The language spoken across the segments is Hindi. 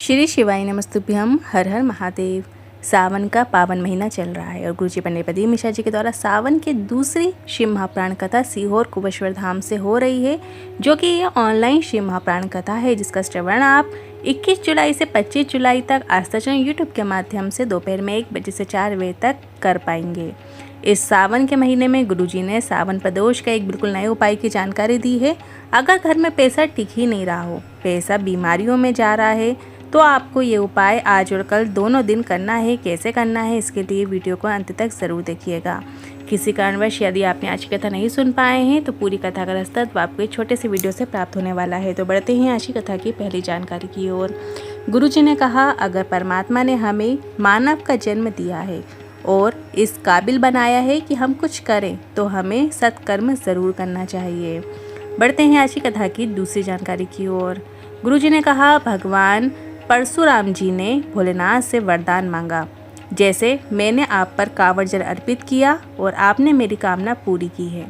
श्री शिवाय नमस्तुभ्यम। हर हर महादेव। सावन का पावन महीना चल रहा है और गुरुजी पंडित प्रदीप मिश्रा जी के द्वारा सावन की दूसरी शिव महाप्राण कथा सीहोर कुबेश्वर धाम से हो रही है, जो कि ये ऑनलाइन शिव महाप्राण कथा है, जिसका श्रवण आप 21 जुलाई से 25 जुलाई तक आस्था यूट्यूब के माध्यम से दोपहर में 1 बजे से 4 बजे तक कर पाएंगे। इस सावन के महीने में गुरुजी ने सावन प्रदोष का एक बिल्कुल नए उपाय की जानकारी दी है। अगर घर में पैसा टिक ही नहीं रहा हो, पैसा बीमारियों में जा रहा है, तो आपको ये उपाय आज और कल दोनों दिन करना है। कैसे करना है, इसके लिए वीडियो को अंत तक ज़रूर देखिएगा। किसी कारणवश यदि आपने आज की कथा नहीं सुन पाए हैं तो पूरी कथा का रस्तत्व आपको एक छोटे से वीडियो से प्राप्त होने वाला है। तो बढ़ते हैं आज की कथा की पहली जानकारी की ओर। गुरुजी ने कहा, अगर परमात्मा ने हमें मानव का जन्म दिया है और इस काबिल बनाया है कि हम कुछ करें, तो हमें सत्कर्म ज़रूर करना चाहिए। बढ़ते हैं आज की कथा की दूसरी जानकारी की ओर। गुरुजी ने कहा, भगवान परशुराम जी ने भोलेनाथ से वरदान मांगा, जैसे मैंने आप पर कांवड़ जल अर्पित किया और आपने मेरी कामना पूरी की है,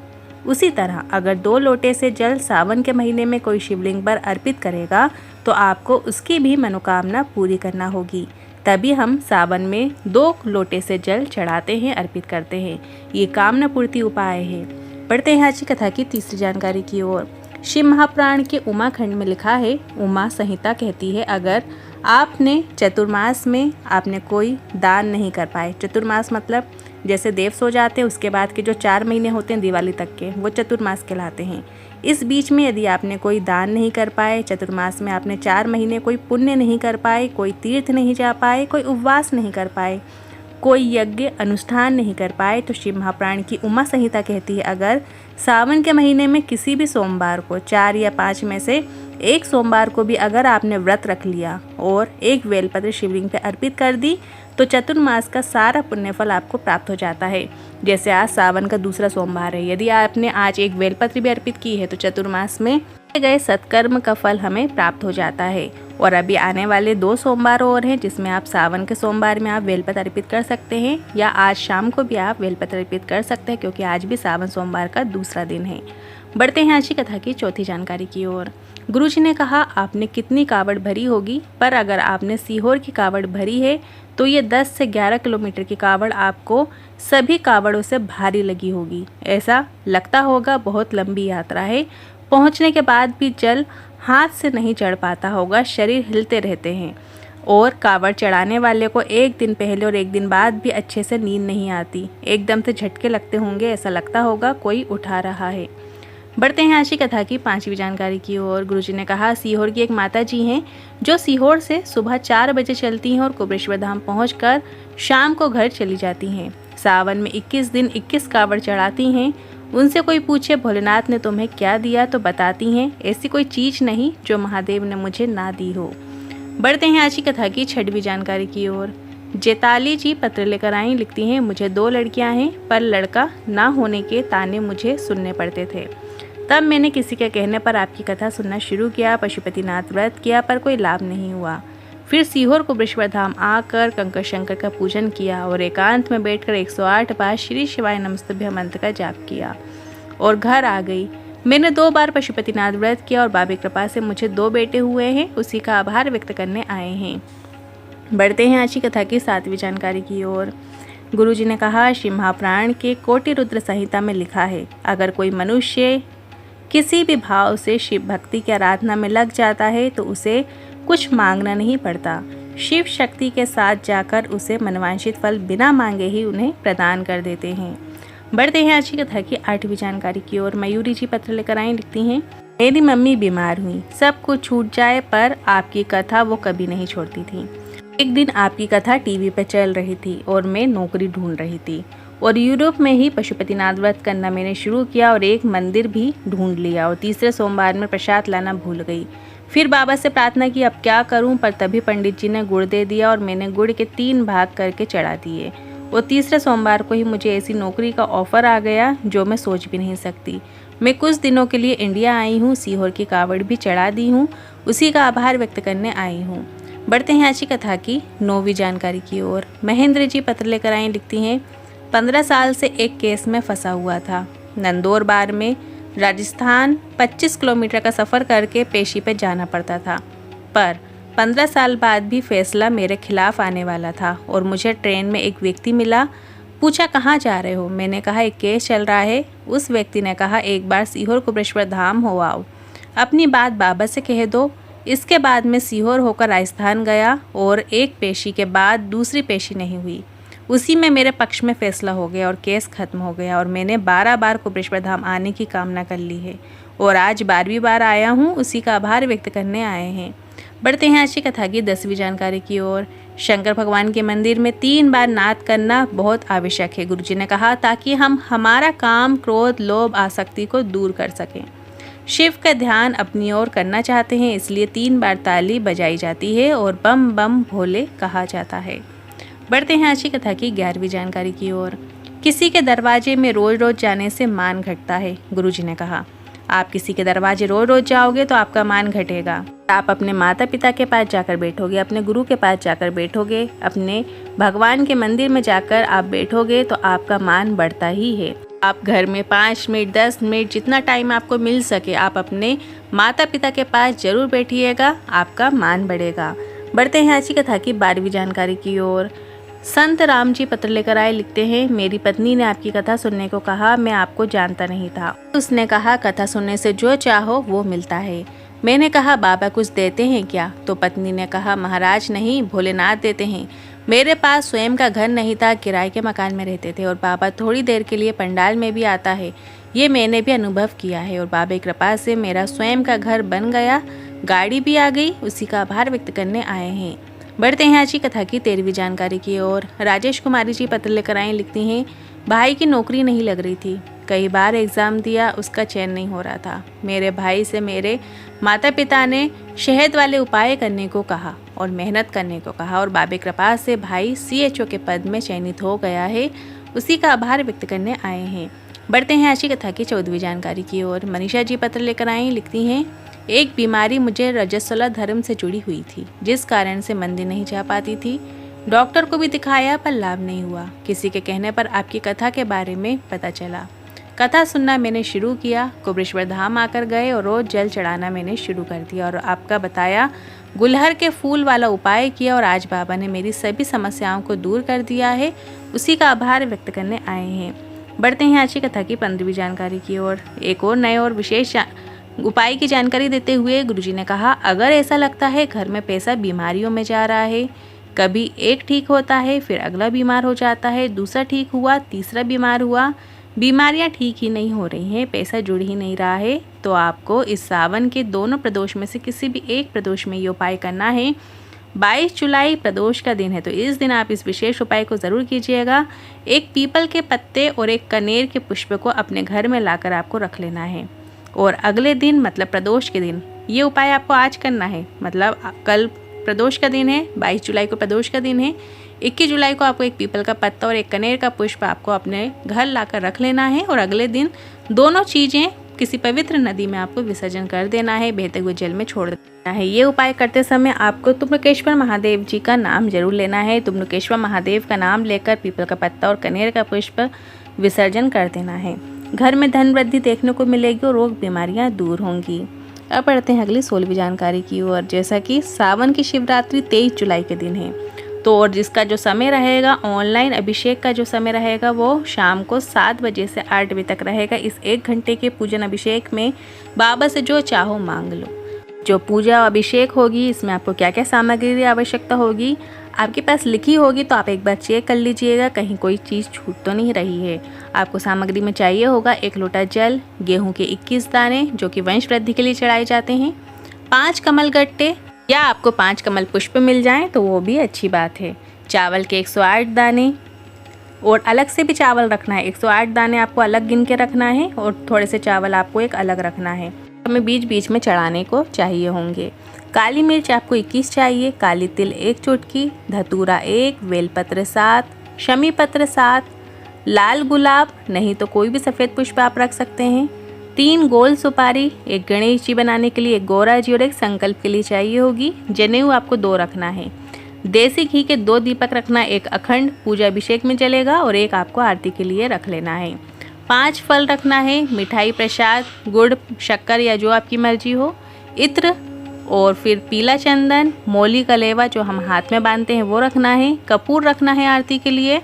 उसी तरह अगर 2 लोटे से जल सावन के महीने में कोई शिवलिंग पर अर्पित करेगा तो आपको उसकी भी मनोकामना पूरी करना होगी। तभी हम सावन में 2 लोटे से जल चढ़ाते हैं, अर्पित करते हैं। ये कामना पूर्ति उपाय है। बढ़ते हैं आज की कथा की तीसरी जानकारी की ओर। शिव महापुराण के उमा खंड में लिखा है, उमा संहिता कहती है, अगर आपने चतुर्मास में आपने कोई दान नहीं कर पाए, चतुर्मास मतलब जैसे देव सो जाते हैं उसके बाद के जो 4 महीने होते हैं दिवाली तक के, वो चतुर्मास कहलाते हैं। इस बीच में यदि आपने कोई दान नहीं कर पाए, चतुर्मास में आपने 4 महीने कोई पुण्य नहीं कर पाए, कोई तीर्थ नहीं जा पाए, कोई उपवास नहीं कर पाए, कोई यज्ञ अनुष्ठान नहीं कर पाए, तो शिव महापुराण की उमा संहिता कहती है, अगर सावन के महीने में किसी भी सोमवार को 4 या 5 में से एक सोमवार को भी अगर आपने व्रत रख लिया और एक बेलपत्र शिवलिंग पे अर्पित कर दी, तो चतुर्मास का सारा पुण्यफल आपको प्राप्त हो जाता है। जैसे आज सावन का दूसरा सोमवार है, यदि आपने आज एक बेलपत्र भी अर्पित की है तो चतुर्मास में गए सत्कर्म का फल हमें प्राप्त हो जाता है। और अभी आने वाले 2 सोमवार और हैं, जिसमें आप सावन के सोमवार में आप बेलपत्र अर्पित कर सकते हैं, या आज शाम को भी आप बेलपत्र अर्पित कर सकते हैं, क्योंकि आज भी सावन सोमवार का दूसरा दिन है। बढ़ते हैं आज की कथा की चौथी जानकारी की ओर। गुरुजी ने कहा, आपने कितनी कावड़ भरी होगी, पर अगर आपने सीहोर की कावड़ भरी है तो ये 10 से 11 किलोमीटर की कावड़ आपको सभी कावड़ों से भारी लगी होगी। ऐसा लगता होगा बहुत लंबी यात्रा है, पहुंचने के बाद भी जल हाथ से नहीं चढ़ पाता होगा, शरीर हिलते रहते हैं। और कावड़ चढ़ाने वाले को एक दिन पहले और एक दिन बाद भी अच्छे से नींद नहीं आती, एकदम से झटके लगते होंगे, ऐसा लगता होगा कोई उठा रहा है। बढ़ते हैं आज की कथा की 5वीं जानकारी की ओर। गुरुजी ने कहा, सीहोर की एक माता जी हैं जो सीहोर से सुबह 4 बजे चलती हैं और कुबेश्वर धाम पहुंचकर शाम को घर चली जाती हैं। सावन में 21 दिन 21 कावड़ चढ़ाती हैं। उनसे कोई पूछे, भोलेनाथ ने तुम्हें क्या दिया, तो बताती हैं, ऐसी कोई चीज़ नहीं जो महादेव ने मुझे ना दी हो। बढ़ते हैं आज की कथा की 6वीं जानकारी की ओर। जेताली जी पत्र लेकर आई, लिखती हैं, मुझे 2 लड़कियां हैं, पर लड़का ना होने के ताने मुझे सुनने पड़ते थे। तब मैंने किसी के कहने पर आपकी कथा सुनना शुरू किया, पशुपतिनाथ व्रत किया, पर कोई लाभ नहीं हुआ। फिर सीहोर कुबेश्वर धाम आकर कंकर शंकर का पूजन किया और एकांत में बैठकर 108 बार श्री शिवाय नमस्तुभ्यम मंत्र का जाप किया और घर आ गई। मैंने 2 बार पशुपतिनाथ व्रत किया और बाबा कृपा से मुझे 2 बेटे हुए हैं, उसी का आभार व्यक्त करने आए हैं। बढ़ते हैं आज की कथा की 7वीं जानकारी की ओर। गुरुजी ने कहा, शिव महापुराण के कोटि रुद्र संहिता में लिखा है, अगर कोई मनुष्य किसी भी भाव से शिव भक्ति की आराधना में लग जाता है तो उसे कुछ मांगना नहीं पड़ता। शिव शक्ति के साथ जाकर उसे मनवांछित फल बिना मांगे ही उन्हें प्रदान कर देते हैं। बढ़ते हैं आज की कथा की 8वीं जानकारी की ओर। मयूरी जी पत्र लेकर आई, लिखती हैं, मेरी मम्मी बीमार हुई, सब कुछ छूट जाए पर आपकी कथा वो कभी नहीं छोड़ती थी। एक दिन आपकी कथा टीवी पर चल रही थी और मैं नौकरी ढूंढ रही थी और यूरोप में ही पशुपतिनाथ व्रत करना मैंने शुरू किया और एक मंदिर भी ढूंढ लिया और तीसरे सोमवार में प्रसाद लाना भूल गई। फिर बाबा से प्रार्थना की, अब क्या करूं, पर तभी पंडित जी ने गुड़ दे दिया और मैंने गुड़ के 3 भाग करके चढ़ा दिए और तीसरे सोमवार को ही मुझे ऐसी नौकरी का ऑफर आ गया जो मैं सोच भी नहीं सकती। मैं कुछ दिनों के लिए इंडिया आई हूँ, सीहोर की कावड़ भी चढ़ा दी हूँ, उसी का आभार व्यक्त करने आई हूँ। बढ़ते हैं आज की कथा की 9वीं जानकारी की ओर। महेंद्र जी पत्र लेकर आई, लिखती हैं, 15 साल से एक केस में फंसा हुआ था। नंदौरबार में राजस्थान 25 किलोमीटर का सफ़र करके पेशी पे जाना पड़ता था, पर 15 साल बाद भी फैसला मेरे खिलाफ आने वाला था और मुझे ट्रेन में एक व्यक्ति मिला। पूछा कहाँ जा रहे हो? मैंने कहा एक केस चल रहा है। उस व्यक्ति ने कहा एक बार सीहोर कुबेश्वर धाम हो आओ, अपनी बात बाबा से कह दो। इसके बाद मैं सीहोर होकर राजस्थान गया और एक पेशी के बाद दूसरी पेशी नहीं हुई। उसी में मेरे पक्ष में फैसला हो गया और केस खत्म हो गया और मैंने 12 बार कुबेश्वर धाम आने की कामना कर ली है और आज 12वीं बार आया हूँ। उसी का आभार व्यक्त करने आए हैं। बढ़ते हैं आज की कथा की 10वीं जानकारी की ओर। शंकर भगवान के मंदिर में 3 बार नाद करना बहुत आवश्यक है, गुरुजी ने कहा, ताकि हम हमारा काम, क्रोध, लोभ, आसक्ति को दूर कर सकें। शिव का ध्यान अपनी ओर करना चाहते हैं, इसलिए 3 बार ताली बजाई जाती है और बम बम भोले कहा जाता है। बढ़ते हैं आज की कथा की 11वीं जानकारी की ओर। किसी के दरवाजे में रोज रोज जाने से मान घटता है, गुरुजी ने कहा। आप किसी के दरवाजे रोज रोज जाओगे तो आपका मान घटेगा। आप अपने माता पिता के पास जाकर बैठोगे, अपने गुरु के पास जाकर बैठोगे, अपने भगवान के मंदिर में जाकर आप बैठोगे तो आपका मान बढ़ता ही है। आप घर में 5 मिनट, 10 मिनट, जितना टाइम आपको मिल सके आप अपने माता पिता के पास जरूर बैठिएगा, आपका मान बढ़ेगा। बढ़ते हैं आज की कथा की 12वीं जानकारी की ओर। संत राम जी पत्र लेकर आए, लिखते हैं, मेरी पत्नी ने आपकी कथा सुनने को कहा, मैं आपको जानता नहीं था। उसने कहा कथा सुनने से जो चाहो वो मिलता है। मैंने कहा बाबा कुछ देते हैं क्या? तो पत्नी ने कहा महाराज नहीं, भोलेनाथ देते हैं। मेरे पास स्वयं का घर नहीं था, किराए के मकान में रहते थे और बाबा थोड़ी देर के लिए पंडाल में भी आता है, ये मैंने भी अनुभव किया है और बाबा की कृपा से मेरा स्वयं का घर बन गया, गाड़ी भी आ गई, उसी का आभार व्यक्त करने आए हैं। बढ़ते हैं आज की कथा की 13वीं जानकारी की ओर। राजेश कुमारी जी पत्र लेकर आई, लिखती हैं, भाई की नौकरी नहीं लग रही थी, कई बार एग्ज़ाम दिया, उसका चयन नहीं हो रहा था। मेरे भाई से मेरे माता पिता ने शहद वाले उपाय करने को कहा और मेहनत करने को कहा और बाबे कृपा से भाई CHO के पद में चयनित हो गया है, उसी का आभार व्यक्त करने आए हैं। बढ़ते हैं आज की कथा की 14वीं जानकारी की ओर। मनीषा जी पत्र लेकर आई, लिखती हैं, एक बीमारी मुझे रजस्वला धर्म से जुड़ी हुई थी, जिस कारण से मंदिर नहीं जा पाती थी। डॉक्टर को भी दिखाया पर लाभ नहीं हुआ। किसी के कहने पर आपकी कथा के बारे में पता चला। कथा सुनना मैंने शुरू किया, कुबेश्वर धाम आकर गए और रोज जल चढ़ाना मैंने शुरू कर दिया और आपका बताया गुलहर के फूल वाला उपाय किया और आज बाबा ने मेरी सभी समस्याओं को दूर कर दिया है, उसी का आभार व्यक्त करने आए हैं। बढ़ते हैं आज की कथा की 15वीं जानकारी की ओर। एक और नए और विशेष उपाय की जानकारी देते हुए गुरुजी ने कहा, अगर ऐसा लगता है घर में पैसा बीमारियों में जा रहा है, कभी एक ठीक होता है फिर अगला बीमार हो जाता है, दूसरा ठीक हुआ, तीसरा बीमार हुआ, बीमारियां ठीक ही नहीं हो रही हैं, पैसा जुड़ ही नहीं रहा है, तो आपको इस सावन के दोनों प्रदोष में से किसी भी एक प्रदोष में ये उपाय करना है। 22 जुलाई प्रदोष का दिन है, तो इस दिन आप इस विशेष उपाय को ज़रूर कीजिएगा। एक पीपल के पत्ते और एक कनेर के पुष्प को अपने घर में लाकर आपको रख लेना है और अगले दिन मतलब प्रदोष के दिन ये उपाय आपको आज करना है। मतलब कल प्रदोष का दिन है, 22 जुलाई को प्रदोष का दिन है, 21 जुलाई को आपको एक पीपल का पत्ता और एक कनेर का पुष्प आपको अपने घर लाकर रख लेना है और अगले दिन दोनों चीज़ें किसी पवित्र नदी में आपको विसर्जन कर देना है, बहते हुए जल में छोड़ देना है। ये उपाय करते समय आपको तुम्रकेश्वर महादेव जी का नाम जरूर लेना है। तुम्रकेश्वर महादेव का नाम लेकर पीपल का पत्ता और कनेर का पुष्प विसर्जन कर देना है। घर में धन वृद्धि देखने को मिलेगी और रोग बीमारियां दूर होंगी। अब बढ़ते हैं अगली 16वीं जानकारी की ओर। जैसा कि सावन की शिवरात्रि 23 जुलाई के दिन है, तो और जिसका जो समय रहेगा, ऑनलाइन अभिषेक का जो समय रहेगा वो शाम को 7 बजे से 8 बजे तक रहेगा। इस 1 घंटे के पूजन अभिषेक में बाबा से जो चाहो मांग लो। जो पूजा अभिषेक होगी इसमें आपको क्या क्या सामग्री की आवश्यकता होगी आपके पास लिखी होगी, तो आप एक बार चेक कर लीजिएगा कहीं कोई चीज़ छूट तो नहीं रही है। आपको सामग्री में चाहिए होगा 1 लोटा जल, गेहूं के 21 दाने जो कि वंश वृद्धि के लिए चढ़ाए जाते हैं, 5 कमल गट्टे या आपको 5 कमल पुष्प मिल जाएं तो वो भी अच्छी बात है, चावल के 108 दाने और अलग से भी चावल रखना है, 108 दाने आपको अलग गिन के रखना है और थोड़े से चावल आपको एक अलग रखना है, हमें बीच बीच में चढ़ाने को चाहिए होंगे। काली मिर्च आपको 21 चाहिए, काली तिल 1 चुटकी, धतूरा 1, बेलपत्र 7, शमी पत्र 7, लाल गुलाब नहीं तो कोई भी सफ़ेद पुष्प आप रख सकते हैं, 3 गोल सुपारी, एक गणेश जी बनाने के लिए, एक गौरा जी और एक संकल्प के लिए चाहिए होगी। जनेऊ आपको 2 रखना है, देसी घी के 2 दीपक रखना, एक अखंड पूजा अभिषेक में जलेगा और एक आपको आरती के लिए रख लेना है, 5 फल रखना है, मिठाई प्रसाद, गुड़, शक्कर या जो आपकी मर्जी हो, इत्र और फिर पीला चंदन, मौली का लेवा जो हम हाथ में बांधते हैं वो रखना है, कपूर रखना है आरती के लिए,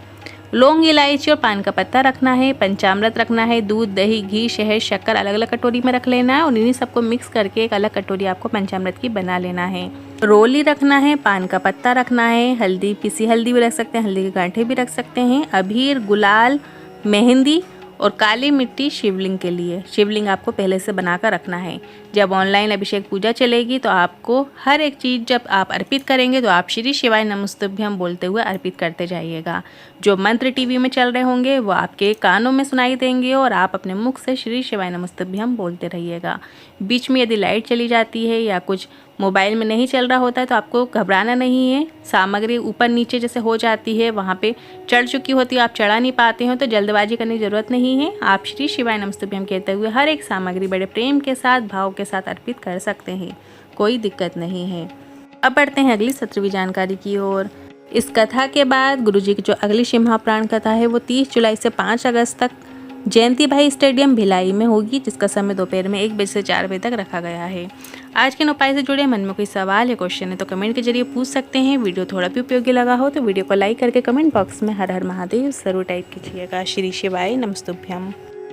लौंग, इलायची और पान का पत्ता रखना है, पंचामृत रखना है, दूध, दही, घी, शहद, शक्कर अलग अलग कटोरी में रख लेना है और इन्हीं सबको मिक्स करके एक अलग कटोरी आपको पंचामृत की बना लेना है। रोली रखना है, पान का पत्ता रखना है, हल्दी, पिसी हल्दी भी रख सकते हैं, हल्दी के गांठे भी रख सकते हैं, अबीर, गुलाल, मेहंदी और काली मिट्टी शिवलिंग के लिए। शिवलिंग आपको पहले से बनाकर रखना है। जब ऑनलाइन अभिषेक पूजा चलेगी तो आपको हर एक चीज़ जब आप अर्पित करेंगे तो आप श्री शिवाय नमस्तुभ्यम बोलते हुए अर्पित करते जाइएगा। जो मंत्र टीवी में चल रहे होंगे वो आपके कानों में सुनाई देंगे और आप अपने मुख से श्री शिवाय नमस्तुभ्यम बोलते रहिएगा। बीच में यदि लाइट चली जाती है या कुछ मोबाइल में नहीं चल रहा होता है तो आपको घबराना नहीं है। सामग्री ऊपर नीचे जैसे हो जाती है, वहाँ पे चढ़ चुकी होती है, आप चढ़ा नहीं पाते हो तो जल्दबाजी करने की ज़रूरत नहीं है। आप श्री शिवाय नमस्तुभ्यम कहते हुए हर एक सामग्री बड़े प्रेम के साथ, भाव के साथ अर्पित कर सकते हैं, कोई दिक्कत नहीं है। अब बढ़ते हैं अगली 17वीं जानकारी की ओर। इस कथा के बाद गुरुजी की जो अगली शिव महाप्राण कथा है वो 30 जुलाई से 5 अगस्त तक जयंती भाई स्टेडियम भिलाई में होगी, जिसका समय दोपहर में 1 बजे से 4 बजे तक रखा गया है। आज के उपाय से जुड़े मन में कोई सवाल या क्वेश्चन है तो कमेंट के जरिए पूछ सकते हैं। वीडियो थोड़ा भी उपयोगी लगा हो तो वीडियो को लाइक करके कमेंट बॉक्स में हर हर महादेव जरूर टाइप कीजिएगा। श्री शिवाय नमस्तुभ्यम।